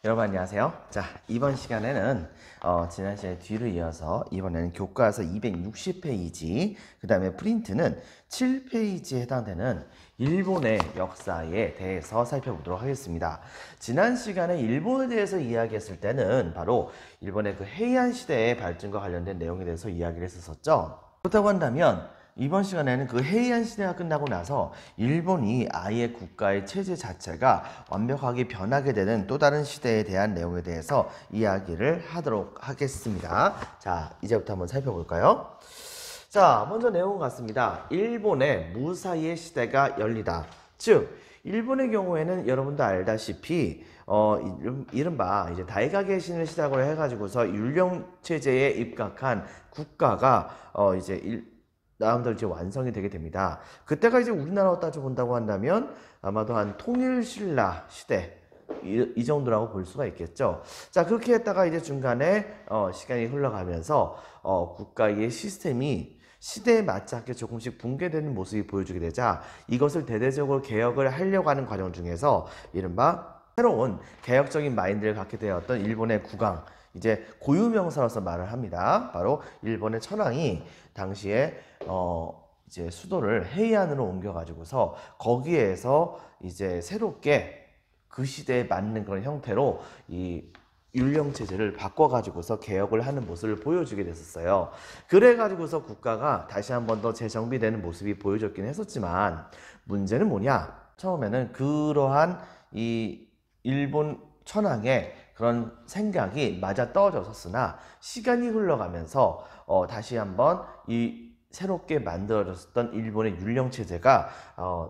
여러분 안녕하세요. 자, 이번 시간에는 지난 시간에 뒤를 이어서 이번에는 교과서 260페이지, 그 다음에 프린트는 7페이지에 해당되는 일본의 역사에 대해서 살펴보도록 하겠습니다. 지난 시간에 일본에 대해서 이야기했을 때는 바로 일본의 그 헤이안 시대의 발전과 관련된 내용에 대해서 이야기를 했었죠. 그렇다고 한다면 이번 시간에는 그 헤이안 시대가 끝나고 나서 일본이 아예 국가의 체제 자체가 완벽하게 변하게 되는 또 다른 시대에 대한 내용에 대해서 이야기를 하도록 하겠습니다. 자, 이제부터 한번 살펴볼까요? 자, 먼저 내용 같습니다. 일본의 무사히의 시대가 열리다. 즉, 일본의 경우에는 여러분도 알다시피 이른바 이제 다이가게 신을 시작으로 해가지고서 율령 체제에 입각한 국가가 나름대로 이제 완성이 되게 됩니다. 그때가 이제 우리나라로 따져본다고 한다면 아마도 한 통일신라 시대 이 정도라고 볼 수가 있겠죠. 자, 그렇게 했다가 이제 중간에 시간이 흘러가면서 국가의 시스템이 시대에 맞게 조금씩 붕괴되는 모습이 보여주게 되자 이것을 대대적으로 개혁을 하려고 하는 과정 중에서 이른바 새로운 개혁적인 마인드를 갖게 되었던 일본의 국왕, 이제 고유명사로서 말을 합니다. 바로 일본의 천황이 당시에 이제 수도를 헤이안으로 옮겨가지고서 거기에서 이제 새롭게 그 시대에 맞는 그런 형태로 이 율령 체제를 바꿔가지고서 개혁을 하는 모습을 보여주게 됐었어요. 그래가지고서 국가가 다시 한 번 더 재정비되는 모습이 보여졌긴 했었지만 문제는 뭐냐? 처음에는 그러한 이 일본 천황의 그런 생각이 맞아 떨어졌었으나 시간이 흘러가면서 다시 한번 이 새롭게 만들어졌던 일본의 율령 체제가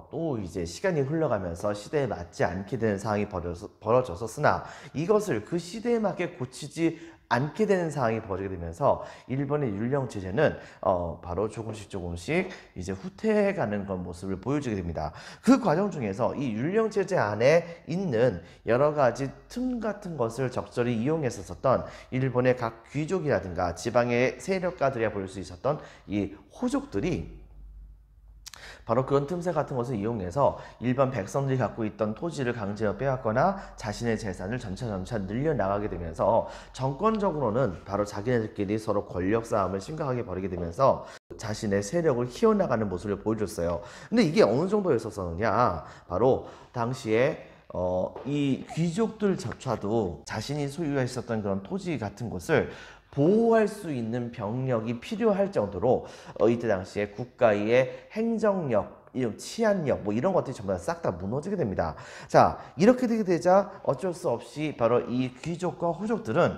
또 이제 시간이 흘러가면서 시대에 맞지 않게 되는 상황이 벌어졌었으나 이것을 그 시대에 맞게 고치지 않게 되는 상황이 벌어지게 되면서 일본의 율령 체제는 바로 조금씩 이제 후퇴해가는 그런 모습을 보여주게 됩니다. 그 과정 중에서 이 율령 체제 안에 있는 여러 가지 틈 같은 것을 적절히 이용했었던 일본의 각 귀족이라든가 지방의 세력가들이 볼 수 있었던 이 호족들이 바로 그런 틈새 같은 것을 이용해서 일반 백성들이 갖고 있던 토지를 강제로 빼앗거나 자신의 재산을 점차 늘려나가게 되면서 정권적으로는 바로 자기네들끼리 서로 권력 싸움을 심각하게 벌이게 되면서 자신의 세력을 키워나가는 모습을 보여줬어요. 근데 이게 어느 정도였었느냐? 바로 당시에 이 귀족들조차도 자신이 소유했었던 그런 토지 같은 것을 보호할 수 있는 병력이 필요할 정도로 이때 당시에 국가의 행정력, 치안력 뭐 이런 것들이 전부 다 싹 다 무너지게 됩니다. 자, 이렇게 되게 되자 어쩔 수 없이 바로 이 귀족과 호족들은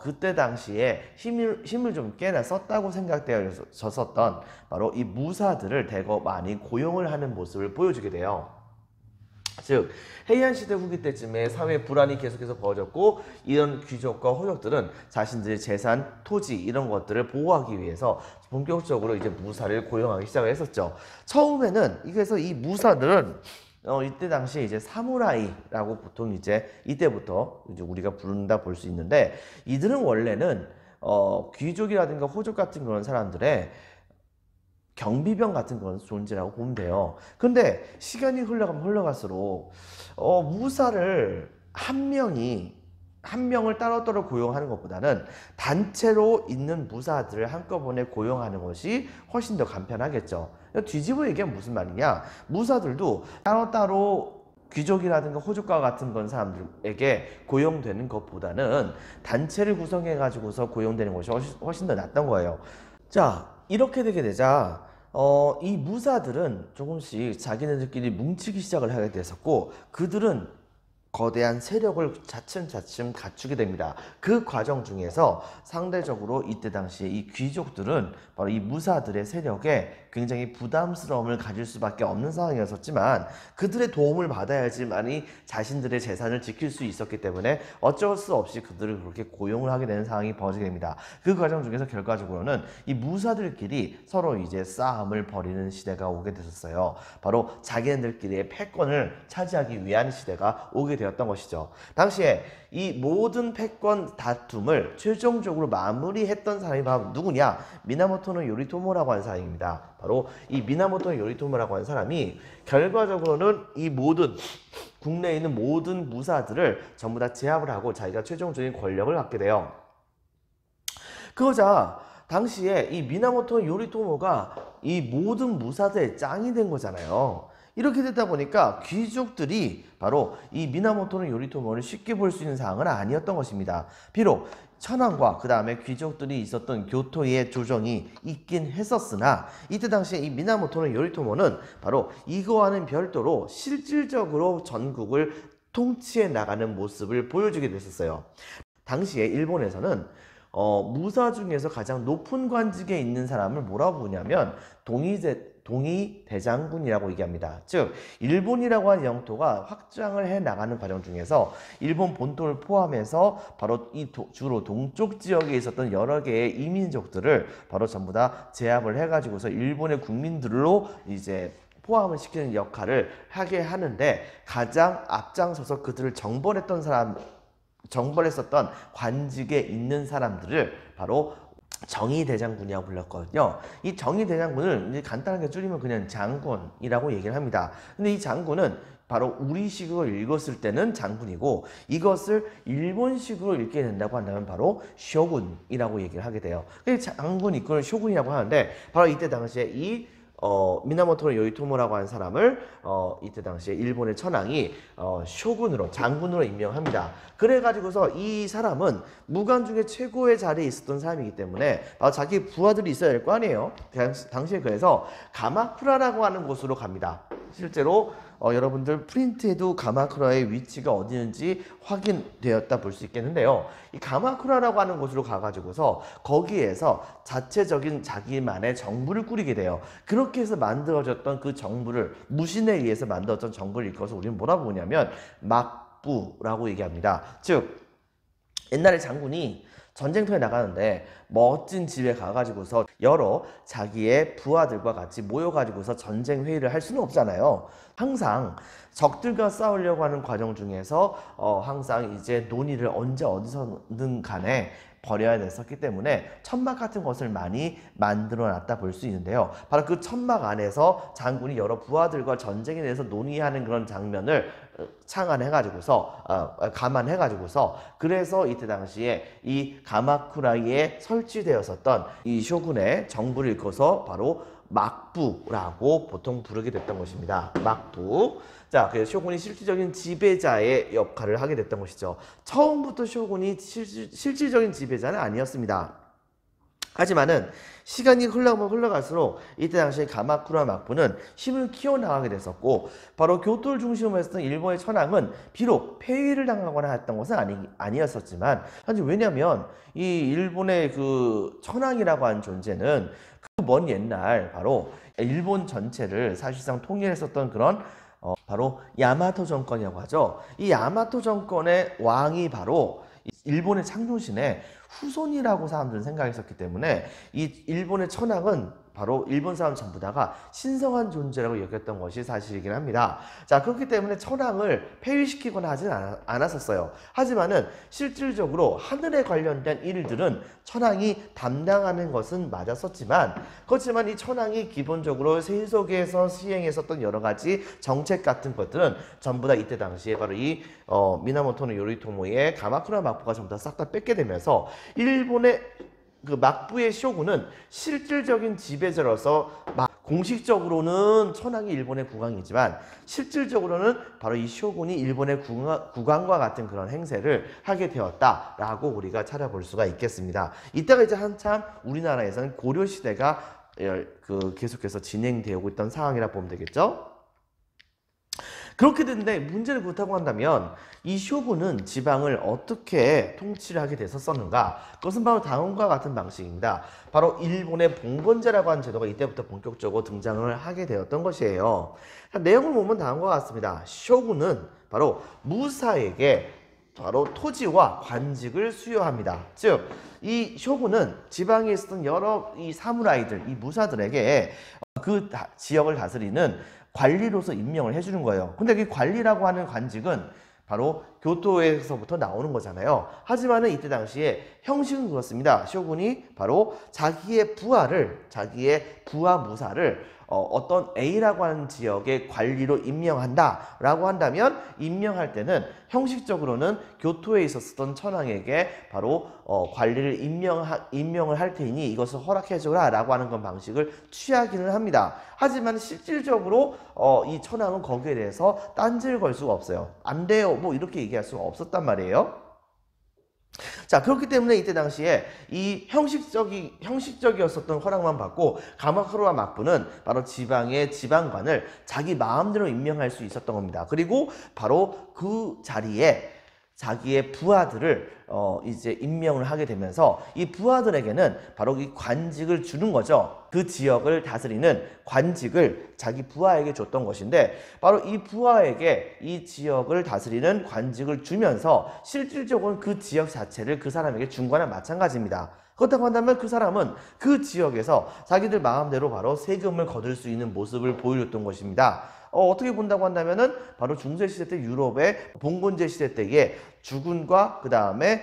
그때 당시에 힘을 좀 꽤나 썼다고 생각되어졌었던 바로 이 무사들을 대거 많이 고용을 하는 모습을 보여주게 돼요. 즉 헤이안 시대 후기 때쯤에 사회 불안이 계속해서 벌어졌고 이런 귀족과 호족들은 자신들의 재산, 토지 이런 것들을 보호하기 위해서 본격적으로 이제 무사를 고용하기 시작을 했었죠. 처음에는 그래서 이 무사들은 이때 당시에 이제 사무라이라고 보통 이제 이때부터 이제 우리가 부른다 볼 수 있는데 이들은 원래는 귀족이라든가 호족 같은 그런 사람들의 경비병 같은 건 존재라고 보면 돼요. 근데 시간이 흘러가면 흘러갈수록 무사를 한 명을 따로따로 고용하는 것보다는 단체로 있는 무사들을 한꺼번에 고용하는 것이 훨씬 더 간편하겠죠. 뒤집어 얘기하면 무슨 말이냐? 무사들도 따로따로 귀족이라든가 호족과 같은 건 사람들에게 고용되는 것보다는 단체를 구성해 가지고서 고용되는 것이 훨씬 더 낫던 거예요. 자, 이렇게 되게 되자 이 무사들은 조금씩 자기네들끼리 뭉치기 시작을 하게 됐었고 그들은 거대한 세력을 차츰 갖추게 됩니다. 그 과정 중에서 상대적으로 이때 당시에 이 귀족들은 바로 이 무사들의 세력에 굉장히 부담스러움을 가질 수밖에 없는 상황이었지만 그들의 도움을 받아야지만이 자신들의 재산을 지킬 수 있었기 때문에 어쩔 수 없이 그들을 그렇게 고용을 하게 되는 상황이 벌어지게 됩니다. 그 과정 중에서 결과적으로는 이 무사들끼리 서로 이제 싸움을 벌이는 시대가 오게 됐었어요. 바로 자기네들끼리의 패권을 차지하기 위한 시대가 오게 되었던 것이죠. 당시에 이 모든 패권 다툼을 최종적으로 마무리했던 사람이 바로 누구냐? 미나모토노 요리토모라고 하는 사람입니다. 바로 이 미나모토노 요리토모라고 하는 사람이 결과적으로는 이 모든 국내에 있는 모든 무사들을 전부 다 제압을 하고 자기가 최종적인 권력을 갖게 돼요. 그러자 당시에 이 미나모토 요리토모가 이 모든 무사들의 짱이 된 거잖아요. 이렇게 되다 보니까 귀족들이 바로 이 미나모토 요리토모를 쉽게 볼 수 있는 상황은 아니었던 것입니다. 비록 천황과 그 다음에 귀족들이 있었던 교토의 조정이 있긴 했었으나 이때 당시에 이 미나모토 요리토모는 바로 이거와는 별도로 실질적으로 전국을 통치해 나가는 모습을 보여주게 됐었어요. 당시에 일본에서는 무사 중에서 가장 높은 관직에 있는 사람을 뭐라고 부르냐면 동의대장군이라고 얘기합니다. 즉 일본이라고 하는 영토가 확장을 해 나가는 과정 중에서 일본 본토를 포함해서 바로 주로 동쪽 지역에 있었던 여러 개의 이민족들을 바로 전부 다 제압을 해가지고서 일본의 국민들로 이제 포함을 시키는 역할을 하게 하는데 가장 앞장서서 그들을 정벌했었던 관직에 있는 사람들을 바로 정의대장군이라고 불렀거든요. 이 정의대장군을 이제 간단하게 줄이면 그냥 장군이라고 얘기를 합니다. 근데 이 장군은 바로 우리식으로 읽었을 때는 장군이고 이것을 일본식으로 읽게 된다고 한다면 바로 쇼군이라고 얘기를 하게 돼요. 장군 이걸 쇼군이라고 하는데 바로 이때 당시에 이 미나모토 요리토모라고 하는 사람을 이때 당시에 일본의 천황이 쇼군으로 장군으로 임명합니다. 그래가지고서 이 사람은 무관 중에 최고의 자리에 있었던 사람이기 때문에 자기 부하들이 있어야 될 거 아니에요. 당시에 그래서 가마쿠라라고 하는 곳으로 갑니다. 실제로 여러분들 프린트에도 가마쿠라의 위치가 어디인지 확인되었다 볼 수 있겠는데요. 이 가마쿠라라고 하는 곳으로 가가지고서 거기에서 자체적인 자기만의 정부를 꾸리게 돼요. 그렇게 해서 만들어졌던 그 정부를 무신에 의해서 만들어졌던 정부를 이끌어서 우리는 뭐라고 보냐면 막부라고 얘기합니다. 즉 옛날에 장군이 전쟁터에 나가는데 멋진 집에 가가지고서 여러 자기의 부하들과 같이 모여가지고서 전쟁 회의를 할 수는 없잖아요. 항상 적들과 싸우려고 하는 과정 중에서 항상 이제 논의를 언제 어디서든 간에 벌여야 됐었기 때문에 천막 같은 것을 많이 만들어 놨다 볼 수 있는데요. 바로 그 천막 안에서 장군이 여러 부하들과 전쟁에 대해서 논의하는 그런 장면을 감안해가지고서 그래서 이때 당시에 이 가마쿠라에 설치되었었던 이 쇼군의 정부를 이끌어서 바로 막부라고 보통 부르게 됐던 것입니다. 막부. 자, 그래서 쇼군이 실질적인 지배자의 역할을 하게 됐던 것이죠. 처음부터 쇼군이 실질적인 지배자는 아니었습니다. 하지만은 시간이 흘러갈수록 이때 당시에 가마쿠라 막부는 힘을 키워나가게 됐었고 바로 교토를 중심으로 했었던 일본의 천황은 비록 폐위를 당하거나 했던 것은 아니었었지만 사실 왜냐면 이 일본의 그 천황이라고 하는 존재는 그 먼 옛날 바로 일본 전체를 사실상 통일했었던 그런 바로 야마토 정권이라고 하죠. 이 야마토 정권의 왕이 바로 일본의 창조신의 후손이라고 사람들은 생각했었기 때문에 이 일본의 천황은 바로 일본 사람 전부 다가 신성한 존재라고 여겼던 것이 사실이긴 합니다. 자, 그렇기 때문에 천황을 폐위시키거나 하진 않았었어요. 하지만은 실질적으로 하늘에 관련된 일들은 천황이 담당하는 것은 맞았었지만 그렇지만 이 천황이 기본적으로 세속에서 시행했었던 여러 가지 정책 같은 것들은 전부 다 이때 당시에 바로 이 미나모토 요리토모의 가마쿠라 막부가 전부 다 싹 다 뺏게 되면서 일본의 그 막부의 쇼군은 실질적인 지배자로서 공식적으로는 천황이 일본의 국왕이지만 실질적으로는 바로 이 쇼군이 일본의 국왕과 같은 그런 행세를 하게 되었다라고 우리가 찾아볼 수가 있겠습니다. 이때가 이제 한참 우리나라에서는 고려 시대가 계속해서 진행되고 있던 상황이라 보면 되겠죠. 그렇게 됐는데 문제는 그렇다고 한다면 이 쇼군은 지방을 어떻게 통치를 하게 됐었는가? 그것은 바로 다음과 같은 방식입니다. 바로 일본의 봉건제라고 하는 제도가 이때부터 본격적으로 등장을 하게 되었던 것이에요. 내용을 보면 다음과 같습니다. 쇼군은 바로 무사에게 바로 토지와 관직을 수여합니다. 즉, 이 쇼군은 지방에 있었던 여러 이 사무라이들, 이 무사들에게 그 지역을 다스리는 관리로서 임명을 해주는 거예요. 근데 이 관리라고 하는 관직은 바로 교토에서부터 나오는 거잖아요. 하지만은 이때 당시에 형식은 그렇습니다. 쇼군이 바로 자기의 부하 무사를 어떤 A라고 하는 지역의 관리로 임명한다 라고 한다면, 임명할 때는 형식적으로는 교토에 있었던 천황에게 바로 관리를 임명을 할 테니 이것을 허락해줘라 라고 하는 건 방식을 취하기는 합니다. 하지만 실질적으로 이 천황은 거기에 대해서 딴지를 걸 수가 없어요. 안 돼요 뭐 이렇게 얘기할 수가 없었단 말이에요. 자, 그렇기 때문에 이때 당시에 이 형식적이었었던 허락만 받고 가마쿠라 막부는 바로 지방의 지방관을 자기 마음대로 임명할 수 있었던 겁니다. 그리고 바로 그 자리에 자기의 부하들을 이제 임명을 하게 되면서 이 부하들에게는 바로 이 관직을 주는 거죠. 그 지역을 다스리는 관직을 자기 부하에게 줬던 것인데, 바로 이 부하에게 이 지역을 다스리는 관직을 주면서 실질적으로는 그 지역 자체를 그 사람에게 준 거나 마찬가지입니다. 그렇다고 한다면 그 사람은 그 지역에서 자기들 마음대로 바로 세금을 거둘 수 있는 모습을 보여줬던 것입니다. 어떻게 본다고 한다면은 바로 중세시대 때 유럽의 봉건제 시대 때의 주군과 그 다음에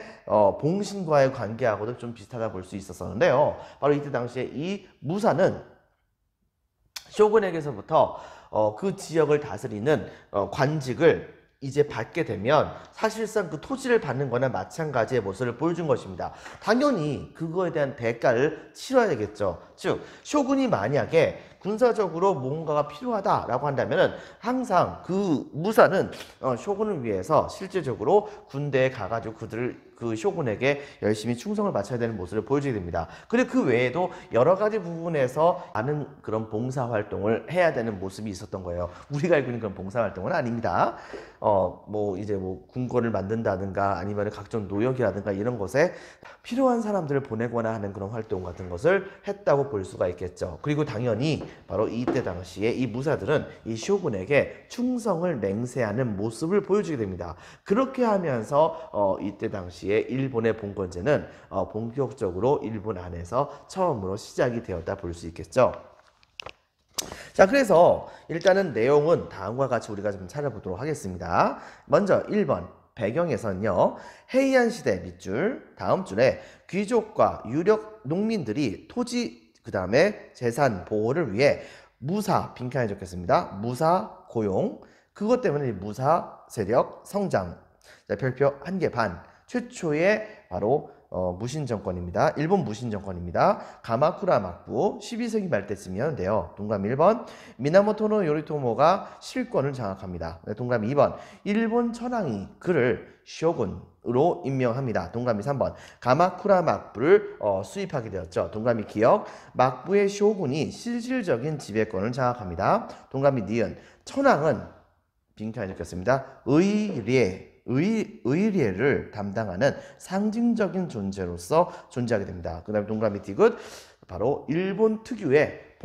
봉신과의 관계하고도 좀 비슷하다 볼 수 있었는데요. 바로 이때 당시에 이 무사는 쇼군에게서부터 그 지역을 다스리는 관직을 이제 받게 되면 사실상 그 토지를 받는 거나 마찬가지의 모습을 보여준 것입니다. 당연히 그거에 대한 대가를 치러야 되겠죠. 즉 쇼군이 만약에 군사적으로 뭔가가 필요하다라고 한다면 항상 그 무사는 쇼군을 위해서 실질적으로 군대에 가가지고 그 쇼군에게 열심히 충성을 바쳐야 되는 모습을 보여주게 됩니다. 그리고 그 외에도 여러 가지 부분에서 많은 그런 봉사활동을 해야 되는 모습이 있었던 거예요. 우리가 알고 있는 그런 봉사활동은 아닙니다. 이제 군권을 만든다든가 아니면 각종 노역이라든가 이런 것에 필요한 사람들을 보내거나 하는 그런 활동 같은 것을 했다고 볼 수가 있겠죠. 그리고 당연히 바로 이때 당시에 이 무사들은 이 쇼군에게 충성을 맹세하는 모습을 보여주게 됩니다. 그렇게 하면서 이때 당시에 일본의 봉건제는 본격적으로 일본 안에서 처음으로 시작이 되었다 볼 수 있겠죠. 자, 그래서 일단은 내용은 다음과 같이 우리가 좀 찾아보도록 하겠습니다. 먼저 1번 배경에서는요, 헤이안 시대 밑줄 다음 줄에 귀족과 유력 농민들이 토지 그 다음에 재산 보호를 위해 무사 빈칸에 적혔습니다. 무사 고용, 그것 때문에 무사 세력 성장. 자, 별표 1개 반. 최초의 바로 무신 정권입니다. 일본 무신 정권입니다. 가마쿠라 막부 12세기 말 때쯤이었는데요. 동그라미 1번 미나모토노 요리토모가 실권을 장악합니다. 동그라미 2번 일본 천황이 그를 쇼군으로 임명합니다. 동그라미 3번 가마쿠라 막부를 수입하게 되었죠. 동그라미 기억 막부의 쇼군이 실질적인 지배권을 장악합니다. 동그라미 니은 천황은 빈칸에 적혔습니다. 의례를 담당하는 상징적인 존재로서 존재하게 됩니다. 그 다음에 동그라미 디귿 바로 일본 특유의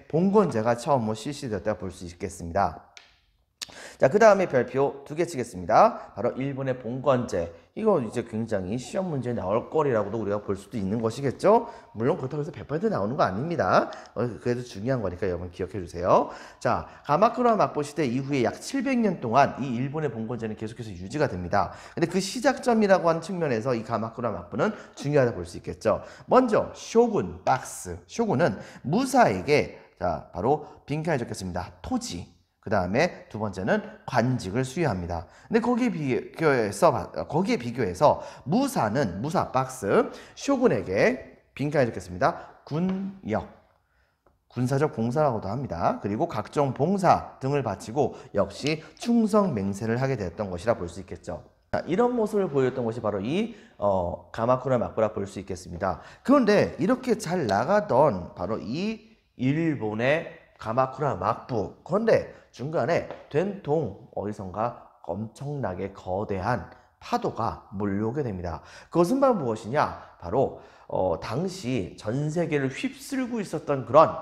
봉건제가 처음으로 실시되었다고 볼 수 있겠습니다. 자, 그 다음에 별표 2개 치겠습니다. 바로 일본의 봉건제. 이거 이제 굉장히 시험 문제에 나올 거리라고도 우리가 볼 수도 있는 것이겠죠. 물론 그렇다고 해서 100% 나오는 거 아닙니다. 그래도 중요한 거니까 여러분 기억해 주세요. 자, 가마쿠라 막부 시대 이후에 약 700년 동안 이 일본의 봉건제는 계속해서 유지가 됩니다. 근데 그 시작점이라고 하는 측면에서 이 가마쿠라 막부는 중요하다 볼 수 있겠죠. 먼저 쇼군 박스. 쇼군은 무사에게 자, 바로 빈칸에 적혔습니다. 토지. 그 다음에 두 번째는 관직을 수여합니다. 근데 거기에 비교해서 무사 박스 쇼군에게 빈칸에 적혔습니다. 군역, 군사적 봉사라고도 합니다. 그리고 각종 봉사 등을 바치고 역시 충성 맹세를 하게 되었던 것이라 볼 수 있겠죠. 이런 모습을 보였던 것이 바로 이 가마쿠라 막부라 볼 수 있겠습니다. 그런데 이렇게 잘 나가던 바로 이 일본의 가마쿠라 막부, 그런데 중간에 된통 어디선가 엄청나게 거대한 파도가 몰려오게 됩니다. 그것은 바로 무엇이냐? 바로 당시 전 세계를 휩쓸고 있었던 그런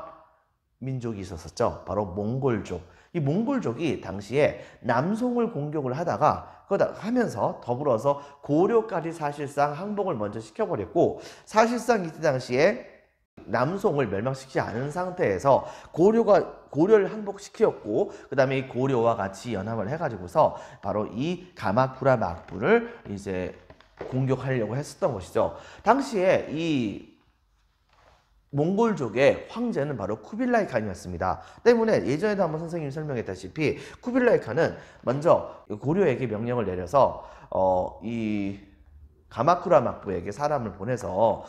민족이 있었죠. 바로 몽골족. 이 몽골족이 당시에 남송을 공격을 하면서 더불어서 고려까지 사실상 항복을 먼저 시켜버렸고, 사실상 이때 당시에 남송을 멸망시키지 않은 상태에서 고려가 고려를 항복시켰고 그 다음에 이 고려와 같이 연합을 해가지고서 바로 이 가마쿠라 막부를 이제 공격하려고 했었던 것이죠. 당시에 이 몽골족의 황제는 바로 쿠빌라이 칸이었습니다. 때문에 예전에도 한번 선생님이 설명했다시피 쿠빌라이 칸은 먼저 고려에게 명령을 내려서 이 가마쿠라 막부에게 사람을 보내서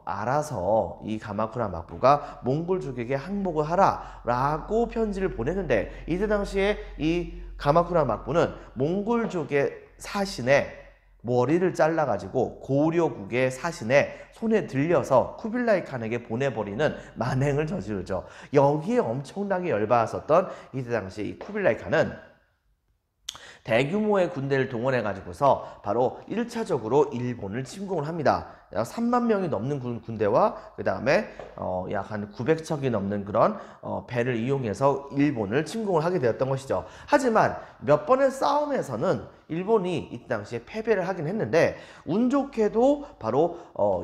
알아서 이 가마쿠라 막부가 몽골족에게 항복을 하라 라고 편지를 보내는데, 이때 당시에 이 가마쿠라 막부는 몽골족의 사신에 머리를 잘라가지고 고려국의 사신에 손에 들려서 쿠빌라이 칸에게 보내버리는 만행을 저지르죠. 여기에 엄청나게 열받았었던 이때 당시 이 쿠빌라이 칸은 대규모의 군대를 동원해 가지고서 바로 1차적으로 일본을 침공을 합니다. 약 3만 명이 넘는 군대와 그 다음에 약 한 900척이 넘는 그런 배를 이용해서 일본을 침공을 하게 되었던 것이죠. 하지만 몇 번의 싸움에서는 일본이 이때 당시에 패배를 하긴 했는데, 운 좋게도 바로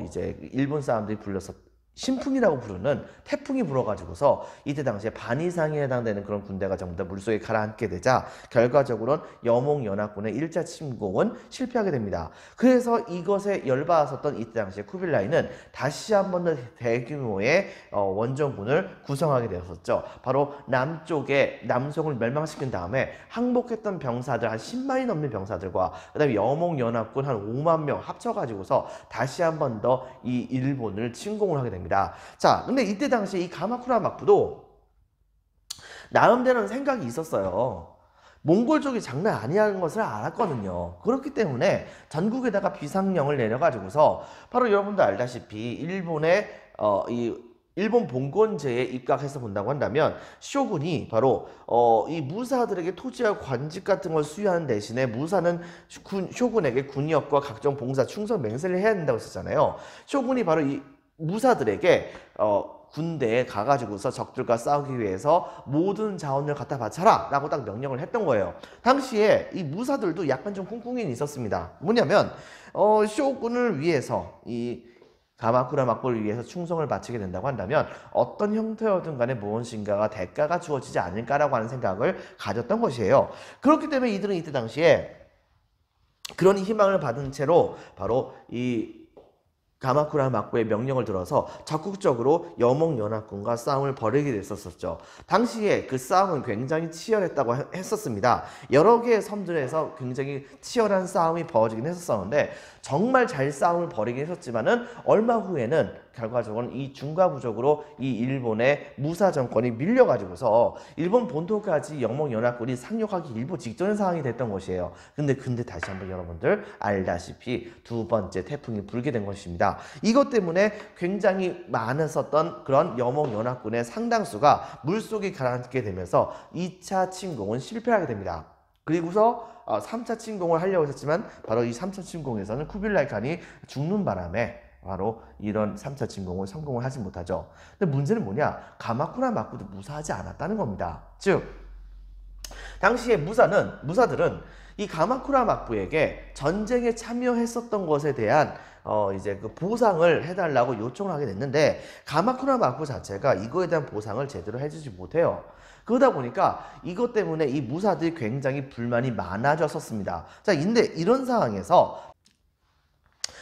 이제 일본 사람들이 불렀었 신풍이라고 부르는 태풍이 불어가지고서 이때 당시에 반 이상에 해당되는 그런 군대가 전부 다 물속에 가라앉게 되자 결과적으로는 여몽연합군의 1차 침공은 실패하게 됩니다. 그래서 이것에 열받았었던 이때 당시에 쿠빌라이는 다시 한 번 더 대규모의 원정군을 구성하게 되었었죠. 바로 남쪽에 남성을 멸망시킨 다음에 항복했던 병사들 한 10만이 넘는 병사들과 그 다음에 여몽연합군 한 5만 명 합쳐가지고서 다시 한 번 더 이 일본을 침공을 하게 됩니다. 자, 근데 이때 당시에 이 가마쿠라 막부도 나름대로는 생각이 있었어요. 몽골족이 장난 아니라는 것을 알았거든요. 그렇기 때문에 전국에다가 비상령을 내려가지고서 바로 여러분도 알다시피 일본의 이 일본 봉건제에 입각해서 본다고 한다면 쇼군이 바로 이 무사들에게 토지와 관직 같은 걸 수여하는 대신에 무사는 쇼군에게 군역과 각종 봉사, 충성, 맹세를 해야 된다고 했었잖아요. 쇼군이 바로 이 무사들에게 군대에 가가지고서 적들과 싸우기 위해서 모든 자원을 갖다 바쳐라 라고 딱 명령을 했던 거예요. 당시에 이 무사들도 약간 좀 꿍꿍이는 있었습니다. 뭐냐면 쇼군을 위해서 이 가마쿠라 막부를 위해서 충성을 바치게 된다고 한다면 어떤 형태여든 간에 무엇인가가 대가가 주어지지 않을까라고 하는 생각을 가졌던 것이에요. 그렇기 때문에 이들은 이때 당시에 그런 희망을 받은 채로 바로 이 가마쿠라 막부의 명령을 들어서 적극적으로 여몽연합군과 싸움을 벌이게 됐었죠. 당시에 그 싸움은 굉장히 치열했다고 했었습니다. 여러 개의 섬들에서 굉장히 치열한 싸움이 벌어지긴 했었는데 정말 잘 싸움을 벌이긴 했었지만은 얼마 후에는 결과적으로는 이 중과부적으로 이 일본의 무사 정권이 밀려가지고서 일본 본토까지 여몽연합군이 상륙하기 일보 직전의 상황이 됐던 것이에요. 근데 다시 한번 여러분들 알다시피 두 번째 태풍이 불게 된 것입니다. 이것 때문에 굉장히 많았었던 그런 여몽연합군의 상당수가 물속에 가라앉게 되면서 2차 침공은 실패하게 됩니다. 그리고서 3차 침공을 하려고 했었지만 바로 이 3차 침공에서는 쿠빌라이 칸이 죽는 바람에 바로 이런 3차 침공을 성공을 하지 못하죠. 근데 문제는 뭐냐? 가마쿠라 막부도 무사하지 않았다는 겁니다. 즉 당시에 무사들은 이 가마쿠라 막부에게 전쟁에 참여했었던 것에 대한 이제 그 보상을 해달라고 요청을 하게 됐는데 가마쿠라 막부 자체가 이거에 대한 보상을 제대로 해주지 못해요. 그러다 보니까 이것 때문에 이 무사들이 굉장히 불만이 많아졌었습니다. 자, 근데 이런 상황에서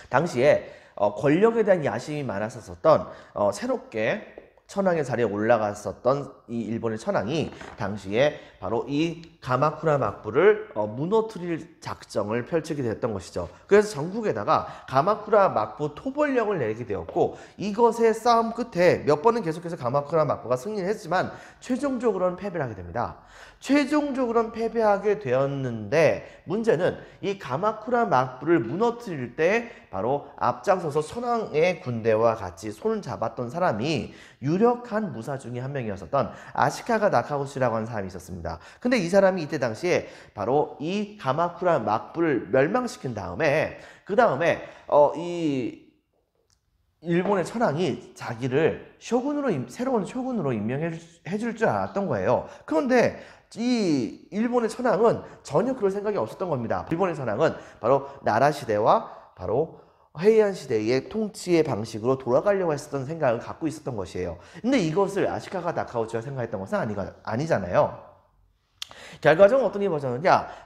당시에 권력에 대한 야심이 많았었던 새롭게 천황의 자리에 올라갔었던 이 일본의 천황이 당시에 바로 이 가마쿠라 막부를 무너뜨릴 작정을 펼치게 됐던 것이죠. 그래서 전국에다가 가마쿠라 막부 토벌령을 내리게 되었고 이것의 싸움 끝에 몇 번은 계속해서 가마쿠라 막부가 승리를 했지만 최종적으로는 패배를 하게 됩니다. 최종적으로는 패배하게 되었는데 문제는 이 가마쿠라 막부를 무너뜨릴 때 바로 앞장서서 천황의 군대와 같이 손을 잡았던 사람이 유력한 무사 중에 한 명이었었던 아시카가 나카우치라고 하는 사람이 있었습니다. 근데 이 사람이 이때 당시에 바로 이 가마쿠라 막부를 멸망시킨 다음에 그 다음에 이 일본의 천황이 자기를 새로운 쇼군으로 임명해 줄 줄 알았던 거예요. 그런데 이 일본의 천황은 전혀 그럴 생각이 없었던 겁니다. 일본의 천황은 바로 나라 시대와 바로 헤이안 시대의 통치의 방식으로 돌아가려고 했었던 생각을 갖고 있었던 것이에요. 근데 이것을 아시카가 다카오츠가 생각했던 것은 아니잖아요. 결과적으로 어떤 일이 벌어졌느냐?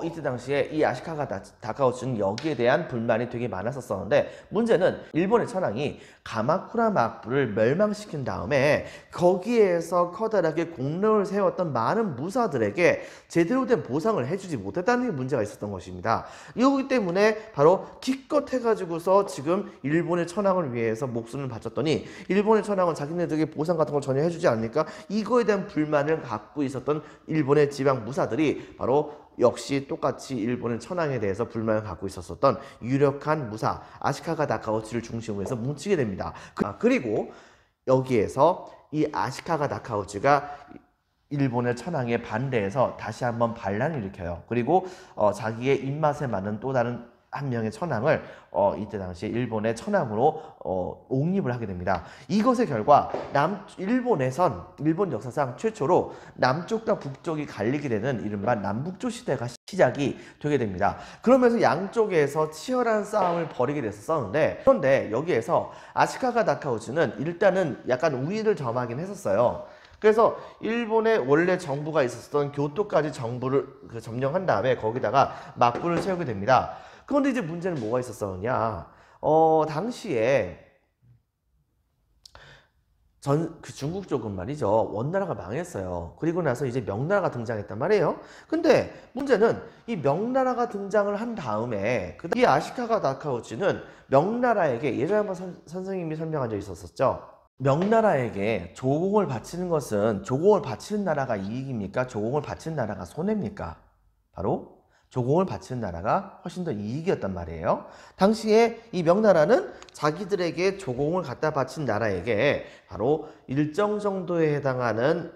이때 당시에 이 아시카가 다카오츠는 여기에 대한 불만이 되게 많았었는데, 문제는 일본의 천황이 가마쿠라 막부를 멸망시킨 다음에 거기에서 커다랗게 공로를 세웠던 많은 무사들에게 제대로 된 보상을 해주지 못했다는 게 문제가 있었던 것입니다. 이기 때문에 바로 기껏 해가지고서 지금 일본의 천황을 위해서 목숨을 바쳤더니 일본의 천황은 자기네들에게 보상 같은 걸 전혀 해주지 않으니까 이거에 대한 불만을 갖고 있었던 일본의 지방 무사들이 바로 역시 똑같이 일본의 천황에 대해서 불만을 갖고 있었던 유력한 무사 아시카가 다카오츠를 중심으로 해서 뭉치게 됩니다. 그리고 여기에서 이 아시카가 다카오츠가 일본의 천황에 반대해서 다시 한번 반란을 일으켜요. 그리고 자기의 입맛에 맞는 또 다른 한 명의 천황을 이때 당시에 일본의 천황으로 옹립을 하게 됩니다. 이것의 결과 일본 역사상 최초로 남쪽과 북쪽이 갈리게 되는 이른바 남북조 시대가 시작이 되게 됩니다. 그러면서 양쪽에서 치열한 싸움을 벌이게 됐었는데, 그런데 여기에서 아시카가 다카오츠는 일단은 약간 우위를 점하긴 했었어요. 그래서 일본의 원래 정부가 있었던 교토까지 정부를 점령한 다음에 거기다가 막부를 세우게 됩니다. 그런데 이제 문제는 뭐가 있었느냐? 당시에 중국 쪽은 말이죠. 원나라가 망했어요. 그리고 나서 이제 명나라가 등장했단 말이에요. 근데 문제는 이 명나라가 등장을 한 다음에 이 아시카가 다카오츠는 명나라에게 예전에 한번 선생님이 설명한 적이 있었죠. 명나라에게 조공을 바치는 것은 조공을 바치는 나라가 이익입니까? 조공을 바치는 나라가 손해입니까? 바로 조공을 바치는 나라가 훨씬 더 이익이었단 말이에요. 당시에 이 명나라는 자기들에게 조공을 갖다 바친 나라에게 바로 일정 정도에 해당하는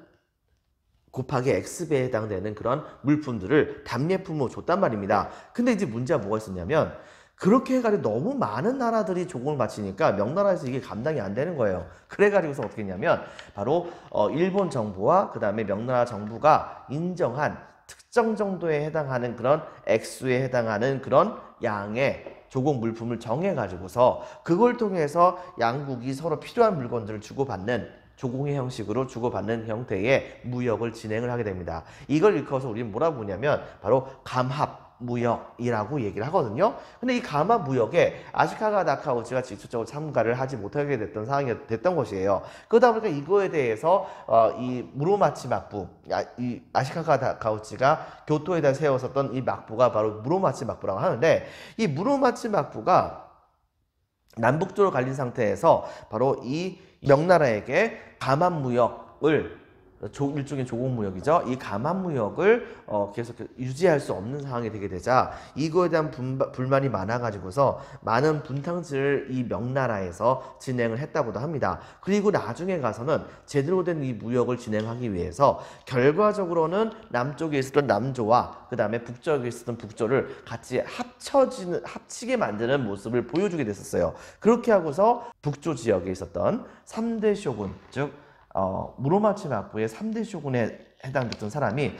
곱하기 X배에 해당되는 그런 물품들을 답례품으로 줬단 말입니다. 근데 이제 문제가 뭐가 있었냐면, 그렇게 해가지고 너무 많은 나라들이 조공을 바치니까 명나라에서 이게 감당이 안 되는 거예요. 그래가지고서 어떻게 했냐면, 바로 일본 정부와 그 다음에 명나라 정부가 인정한 특정 정도에 해당하는 그런 액수에 해당하는 그런 양의 조공 물품을 정해가지고서 그걸 통해서 양국이 서로 필요한 물건들을 주고받는 조공의 형식으로 주고받는 형태의 무역을 진행을 하게 됩니다. 이걸 일컬어서 우리는 뭐라고 부르냐면 바로 감합 무역이라고 얘기를 하거든요. 근데 이 감합 무역에 아시카가 다카오츠가 직접적으로 참가를 하지 못하게 됐던 상황이 됐던 것이에요. 그러다 보니까 이거에 대해서 이 무로마치 막부, 이 아시카가 다카오츠가 교토에다 세웠었던 이 막부가 바로 무로마치 막부라고 하는데, 이 무로마치 막부가 남북쪽으로 갈린 상태에서 바로 이 명나라에게 감합 무역을 일종의 조공무역이죠. 이 감합무역을 계속 유지할 수 없는 상황이 되게 되자 이거에 대한 불만이 많아가지고서 많은 분탕질을 이 명나라에서 진행을 했다고도 합니다. 그리고 나중에 가서는 제대로 된 이 무역을 진행하기 위해서 결과적으로는 남쪽에 있었던 남조와 그 다음에 북쪽에 있었던 북조를 같이 합치게 만드는 모습을 보여주게 됐었어요. 그렇게 하고서 북조 지역에 있었던 3대 쇼군, 즉 무로마치 막부의 3대 쇼군에 해당됐던 사람이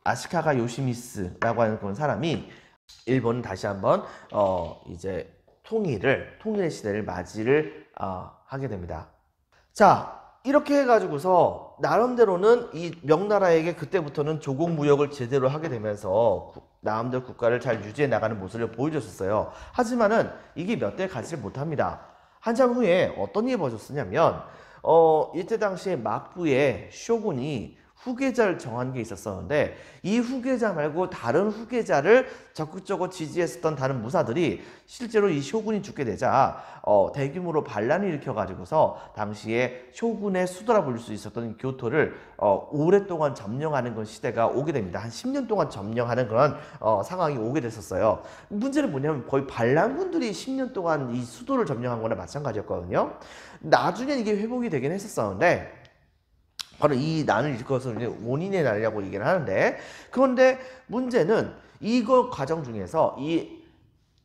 아시카가 요시미스라고 하는 그런 사람이 일본은 다시 한번 이제 통일의 시대를 맞이를 하게 됩니다. 자, 이렇게 해가지고서 나름대로는 이 명나라에게 그때부터는 조공무역을 제대로 하게 되면서 나름대로 국가를 잘 유지해 나가는 모습을 보여줬었어요. 하지만은 이게 몇 대 가지를 못합니다. 한참 후에 어떤 일이 벌어졌냐면 이때 당시에 막부의 쇼군이 후계자를 정한 게 있었었는데, 이 후계자 말고 다른 후계자를 적극적으로 지지했었던 다른 무사들이 실제로 이 쇼군이 죽게 되자 대규모로 반란을 일으켜가지고서 당시에 쇼군의 수도라 부를 수 있었던 교토를 오랫동안 점령하는 그런 시대가 오게 됩니다. 한 10년 동안 점령하는 그런 상황이 오게 됐었어요. 문제는 뭐냐면 거의 반란군들이 10년 동안 이 수도를 점령한 거나 마찬가지였거든요. 나중에 이게 회복이 되긴 했었었는데, 바로 이 난을 일컬어서 원인의 난이라고 얘기를 하는데, 그런데 문제는 이거 과정 중에서 이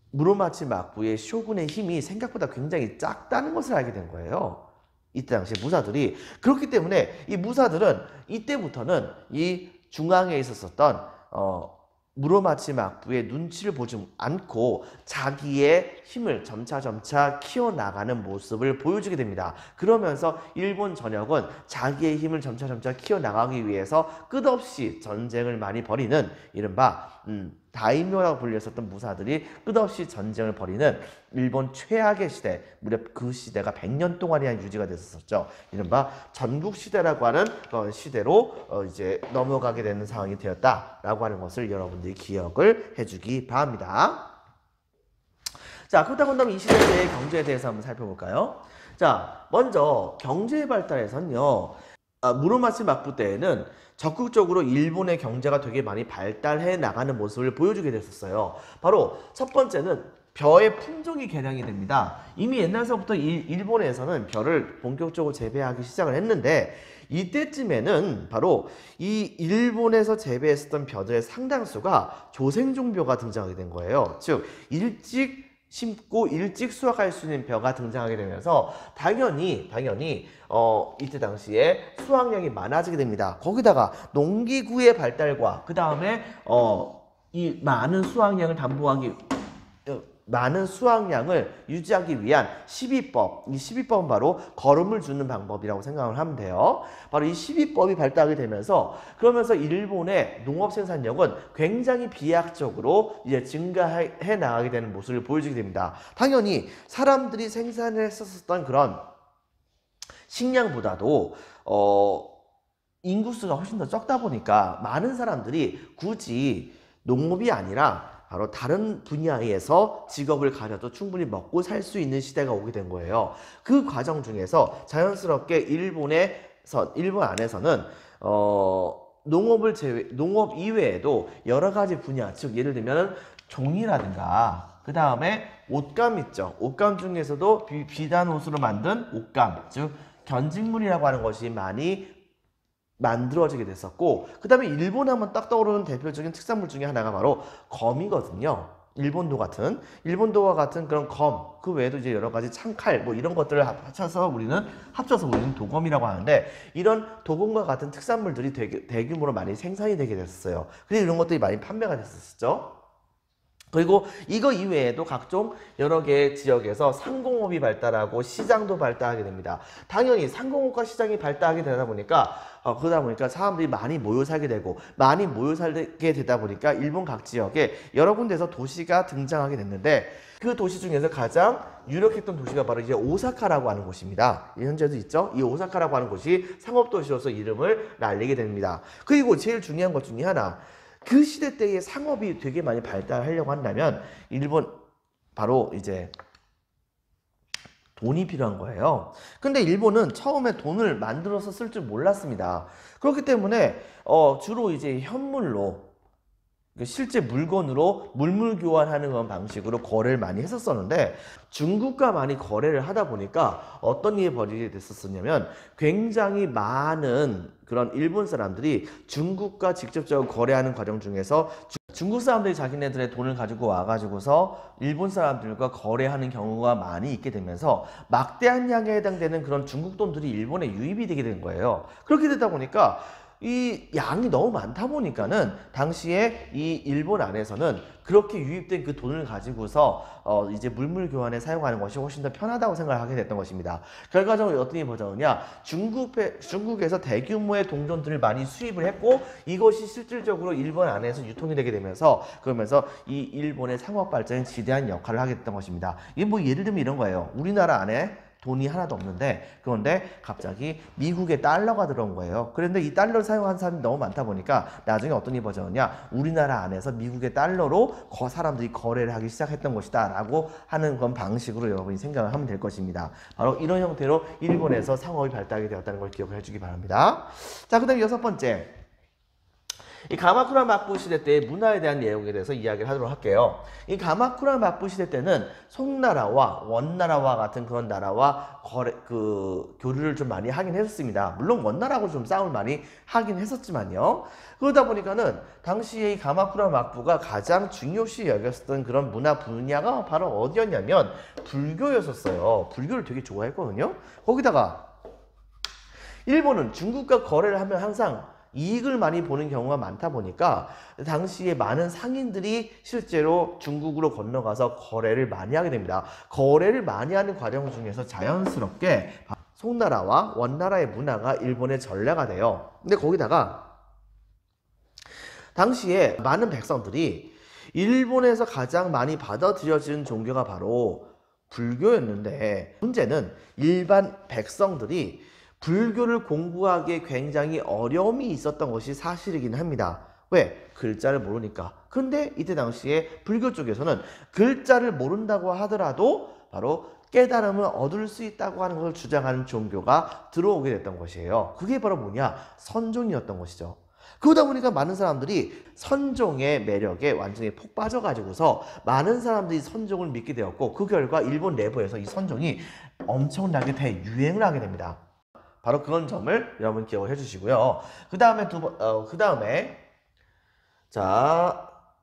무로마치 막부의 쇼군의 힘이 생각보다 굉장히 작다는 것을 알게 된 거예요. 이때 당시 무사들이. 그렇기 때문에 이 무사들은 이때부터는 이 중앙에 있었던 무로마치 막부의 눈치를 보지 않고 자기의 힘을 점차 키워나가는 모습을 보여주게 됩니다. 그러면서 일본 전역은 자기의 힘을 점차 키워나가기 위해서 끝없이 전쟁을 많이 벌이는 이른바 다이묘라고 불렸었던 무사들이 끝없이 전쟁을 벌이는 일본 최악의 시대, 무려 그 시대가 100년 동안이나 유지가 됐었죠. 이른바 전국시대라고 하는 그런 시대로 이제 넘어가게 되는 상황이 되었다라고 하는 것을 여러분들이 기억을 해주기 바랍니다. 자, 그렇다고 한다면 이 시대의 경제에 대해서 한번 살펴볼까요? 자, 먼저 경제의 발달에서는요. 무로마치 막부 때에는 적극적으로 일본의 경제가 되게 많이 발달해 나가는 모습을 보여주게 됐었어요. 바로 첫 번째는 벼의 품종이 개량이 됩니다. 이미 옛날서부터 일본에서는 벼를 본격적으로 재배하기 시작을 했는데 이때쯤에는 바로 이 일본에서 재배했었던 벼들의 상당수가 조생종벼가 등장하게 된 거예요. 즉 일찍 심고 일찍 수확할 수 있는 벼가 등장하게 되면서 당연히 이때 당시에 수확량이 많아지게 됩니다. 거기다가 농기구의 발달과 그 다음에 이 많은 수확량을 유지하기 위한 12법, 이 12법은 바로 거름을 주는 방법이라고 생각을 하면 돼요. 바로 이 12법이 발달하게 되면서 그러면서 일본의 농업 생산력은 굉장히 비약적으로 이제 증가해 나가게 되는 모습을 보여주게 됩니다. 당연히 사람들이 생산을 했었던 그런 식량보다도 인구수가 훨씬 더 적다 보니까 많은 사람들이 굳이 농업이 아니라 바로 다른 분야에서 직업을 가져도 충분히 먹고 살 수 있는 시대가 오게 된 거예요. 그 과정 중에서 자연스럽게 일본 안에서는 농업 이외에도 여러 가지 분야, 즉 예를 들면 종이라든가 그 다음에 옷감 있죠. 옷감 중에서도 비단 옷으로 만든 옷감, 즉 견직물이라고 하는 것이 많이 만들어지게 됐었고 그 다음에 일본 하면 딱 떠오르는 대표적인 특산물 중에 하나가 바로 검이거든요. 일본도와 같은 그런 검, 그 외에도 이제 여러 가지 창칼 뭐 이런 것들을 합쳐서 우리는 도검이라고 하는데 이런 도검과 같은 특산물들이 대규모로 많이 생산이 되게 됐었어요. 그래서 이런 것들이 많이 판매가 됐었죠. 그리고 이거 이외에도 각종 여러 개의 지역에서 상공업이 발달하고 시장도 발달하게 됩니다. 당연히 상공업과 시장이 발달하게 되다 보니까 그러다 보니까 사람들이 많이 모여 살게 되고 많이 모여 살게 되다 보니까 일본 각 지역에 여러 군데서 도시가 등장하게 됐는데 그 도시 중에서 가장 유력했던 도시가 바로 이제 오사카라고 하는 곳입니다. 현재도 있죠. 이 오사카라고 하는 곳이 상업도시로서 이름을 날리게 됩니다. 그리고 제일 중요한 것 중에 하나, 그 시대 때의 상업이 되게 많이 발달하려고 한다면 일본 바로 이제 돈이 필요한 거예요. 근데 일본은 처음에 돈을 만들어서 쓸 줄 몰랐습니다. 그렇기 때문에 주로 이제 현물로 실제 물건으로 물물 교환하는 그런 방식으로 거래를 많이 했었었는데 중국과 많이 거래를 하다 보니까 어떤 일이 벌어지게 됐었냐면 굉장히 많은 그런 일본 사람들이 중국과 직접적으로 거래하는 과정 중에서 중국 사람들이 자기네들의 돈을 가지고 와가지고서 일본 사람들과 거래하는 경우가 많이 있게 되면서 막대한 양에 해당되는 그런 중국 돈들이 일본에 유입이 되게 된 거예요. 그렇게 되다 보니까 이 양이 너무 많다 보니까는 당시에 이 일본 안에서는 그렇게 유입된 그 돈을 가지고서 이제 물물 교환에 사용하는 것이 훨씬 더 편하다고 생각을 하게 됐던 것입니다. 결과적으로 어떤 일이 벌어졌느냐, 중국에서 대규모의 동전들을 많이 수입을 했고 이것이 실질적으로 일본 안에서 유통이 되게 되면서 그러면서 이 일본의 상업 발전에 지대한 역할을 하게 됐던 것입니다. 이게 뭐 예를 들면 이런 거예요. 우리나라 안에 돈이 하나도 없는데 그런데 갑자기 미국의 달러가 들어온 거예요. 그런데 이 달러를 사용하는 사람이 너무 많다 보니까 나중에 어떤 일이 벌어졌냐, 우리나라 안에서 미국의 달러로 사람들이 거래를 하기 시작했던 것이다 라고 하는 그런 방식으로 여러분이 생각을 하면 될 것입니다. 바로 이런 형태로 일본에서 상업이 발달하게 되었다는 걸 기억을 해주기 바랍니다. 자, 그 다음에 6번째, 이 가마쿠라 막부 시대 때의 문화에 대한 내용에 대해서 이야기를 하도록 할게요. 이 가마쿠라 막부 시대 때는 송나라와 원나라와 같은 그런 나라와 교류를 좀 많이 하긴 했었습니다. 물론 원나라하고 좀 싸움을 많이 하긴 했었지만요. 그러다 보니까는 당시에 이 가마쿠라 막부가 가장 중요시 여겼었던 그런 문화 분야가 바로 어디였냐면 불교였었어요. 불교를 되게 좋아했거든요. 거기다가 일본은 중국과 거래를 하면 항상 이익을 많이 보는 경우가 많다 보니까 당시에 많은 상인들이 실제로 중국으로 건너가서 거래를 많이 하게 됩니다. 거래를 많이 하는 과정 중에서 자연스럽게 송나라와 원나라의 문화가 일본의 전례가 돼요. 근데 거기다가 당시에 많은 백성들이 일본에서 가장 많이 받아들여진 종교가 바로 불교였는데, 문제는 일반 백성들이 불교를 공부하기에 굉장히 어려움이 있었던 것이 사실이긴 합니다. 왜? 글자를 모르니까. 근데 이때 당시에 불교 쪽에서는 글자를 모른다고 하더라도 바로 깨달음을 얻을 수 있다고 하는 것을 주장하는 종교가 들어오게 됐던 것이에요. 그게 바로 뭐냐? 선종이었던 것이죠. 그러다 보니까 많은 사람들이 선종의 매력에 완전히 폭 빠져가지고서 많은 사람들이 선종을 믿게 되었고, 그 결과 일본 내부에서 이 선종이 엄청나게 대유행을 하게 됩니다. 바로 그런 점을 여러분 기억을 해주시고요. 그 다음에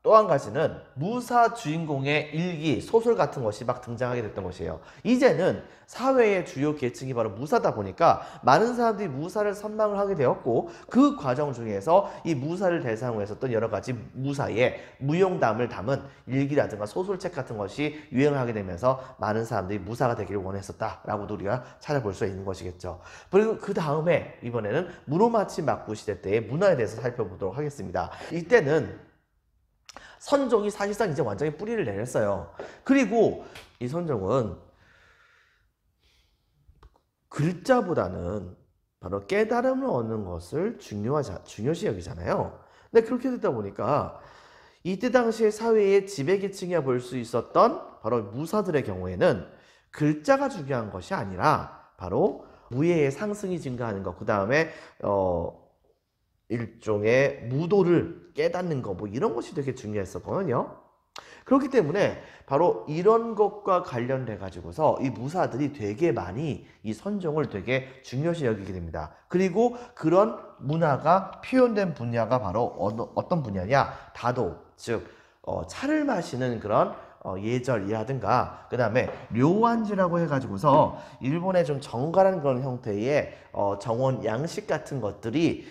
또 한 가지는 무사 주인공의 일기, 소설 같은 것이 막 등장하게 됐던 것이에요. 이제는 사회의 주요 계층이 바로 무사다 보니까 많은 사람들이 무사를 선망을 하게 되었고, 그 과정 중에서 이 무사를 대상으로 했었던 여러 가지 무사의 무용담을 담은 일기라든가 소설책 같은 것이 유행을 하게 되면서 많은 사람들이 무사가 되기를 원했었다라고도 우리가 찾아볼 수 있는 것이겠죠. 그리고 그 다음에 이번에는 무로마치 막부 시대 때의 문화에 대해서 살펴보도록 하겠습니다. 이때는 선종이 사실상 이제 완전히 뿌리를 내렸어요. 그리고 이 선종은 글자보다는 바로 깨달음을 얻는 것을 중요시 여기잖아요. 근데 그렇게 되다 보니까 이때 당시의 사회의 지배계층이라 볼 수 있었던 바로 무사들의 경우에는 글자가 중요한 것이 아니라 바로 무예의 상승이 증가하는 것, 그 다음에 일종의 무도를 깨닫는 것, 뭐 이런 것이 되게 중요했었거든요. 그렇기 때문에 바로 이런 것과 관련돼 가지고서 이 무사들이 되게 많이 이 선종을 되게 중요시 여기게 됩니다. 그리고 그런 문화가 표현된 분야가 바로 어떤 분야냐? 다도, 즉 차를 마시는 그런 예절이라든가, 그 다음에 료완지라고 해가지고서 일본의 좀 정갈한 그런 형태의 정원 양식 같은 것들이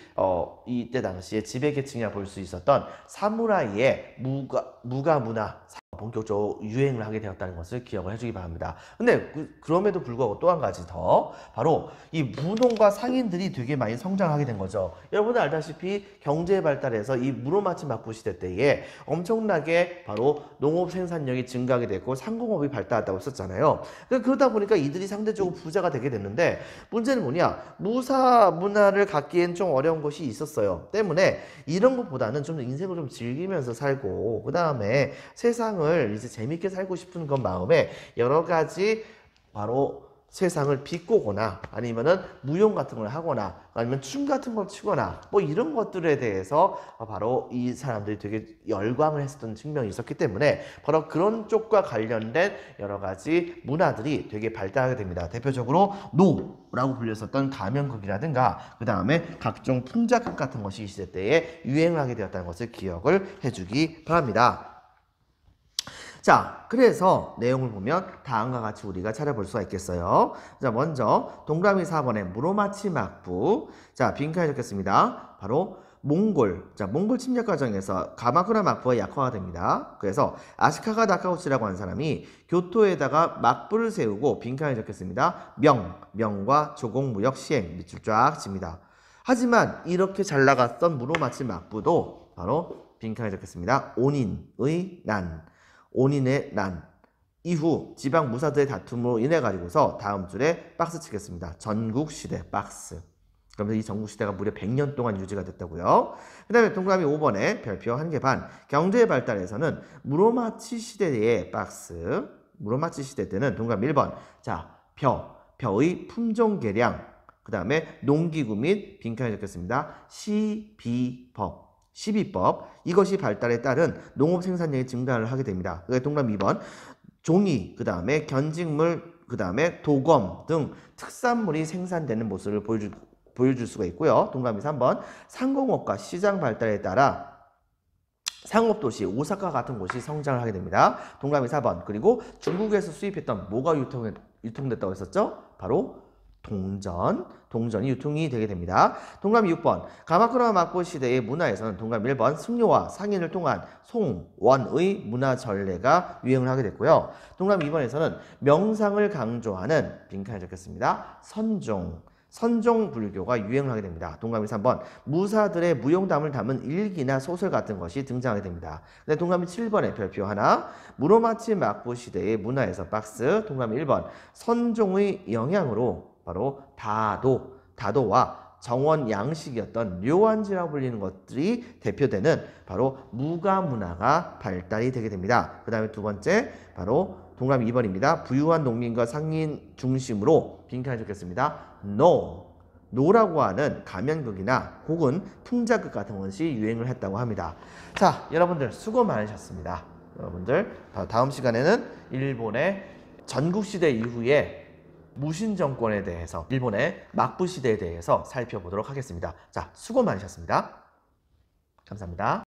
이때 당시에 지배계층이라 볼 수 있었던 사무라이의 무가 문화 본격적으로 유행을 하게 되었다는 것을 기억을 해주기 바랍니다. 근데 그럼에도 불구하고 또 한 가지 더, 바로 이 무농가 상인들이 되게 많이 성장하게 된 거죠. 여러분들 알다시피 경제 발달에서 이 무로마치 막부 시대 때에 엄청나게 바로 농업 생산력이 증가하게 됐고 상공업이 발달했다고 했었잖아요. 그러다 보니까 이들이 상대적으로 부자가 되게 됐는데, 문제는 뭐냐? 무사 문화를 갖기엔 좀 어려운 것이 있었어요. 때문에 이런 것보다는 좀 인생을 좀 즐기면서 살고, 그 다음에 세상을 이제 재밌게 살고 싶은 것 마음에 여러 가지 바로 세상을 비꼬거나 아니면은 무용 같은 걸 하거나 아니면 춤 같은 걸 추거나 뭐 이런 것들에 대해서 바로 이 사람들이 되게 열광을 했었던 측면이 있었기 때문에 바로 그런 쪽과 관련된 여러 가지 문화들이 되게 발달하게 됩니다. 대표적으로 노라고 불렸었던 가면극이라든가, 그 다음에 각종 풍자극 같은 것이 이 시대 때에 유행을 하게 되었다는 것을 기억을 해주기 바랍니다. 자, 그래서 내용을 보면 다음과 같이 우리가 찾아볼 수가 있겠어요. 자, 먼저 동그라미 4번에 무로마치 막부. 자, 빈칸에 적겠습니다. 바로 몽골. 자, 몽골 침략 과정에서 가마쿠라 막부가 약화가 됩니다. 그래서 아시카가 다카우치라고 하는 사람이 교토에다가 막부를 세우고, 빈칸에 적겠습니다. 명과 조공무역 시행 밑줄 쫙 칩니다. 하지만 이렇게 잘 나갔던 무로마치 막부도 바로 빈칸에 적겠습니다. 온인의 난 이후 지방 무사들의 다툼으로 인해 가지고서 다음 줄에 박스 치겠습니다. 전국시대 박스. 그러면서 이 전국시대가 무려 100년 동안 유지가 됐다고요. 그 다음에 동그라미 5번에 별표 1개 반. 경제 발달에서는 무로마치 시대의 박스. 무로마치 시대 때는 동그라미 1번. 자, 벼의 품종 개량. 그 다음에 농기구 및 빈칸에 적겠습니다. 시비법, 이것이 발달에 따른 농업 생산량이 증가를 하게 됩니다. 동그라미 2번, 종이, 그 다음에 견직물, 그 다음에 도검 등 특산물이 생산되는 모습을 보여줄 수가 있고요. 동그라미 3번, 상공업과 시장 발달에 따라 상업도시 오사카 같은 곳이 성장을 하게 됩니다. 동그라미 4번, 그리고 중국에서 수입했던 뭐가 유통됐다고 했었죠? 바로 동전이 유통이 되게 됩니다. 동그라미 6번, 가마쿠라 막부 시대의 문화에서는 동그라미 1번, 승려와 상인을 통한 송원의 문화 전례가 유행을 하게 됐고요. 동그라미 2번에서는 명상을 강조하는 빈칸에 적혔습니다. 선종 불교가 유행을 하게 됩니다. 동그라미 3번, 무사들의 무용담을 담은 일기나 소설 같은 것이 등장하게 됩니다. 네, 동그라미 7번에 별표 하나, 무로마치 막부 시대의 문화에서 박스. 동그라미 1번, 선종의 영향으로 바로 다도와 정원 양식이었던 료안지라고 불리는 것들이 대표되는 바로 무가 문화가 발달이 되게 됩니다. 그 다음에 두 번째 바로 동그라미 2번입니다. 부유한 농민과 상인 중심으로 빈칸에 적혔습니다. 노라고 하는 가면극이나 혹은 풍자극 같은 것이 유행을 했다고 합니다. 자, 여러분들 수고 많으셨습니다. 여러분들 다음 시간에는 일본의 전국시대 이후에 무신 정권에 대해서, 일본의 막부 시대에 대해서 살펴보도록 하겠습니다. 자, 수고 많으셨습니다. 감사합니다.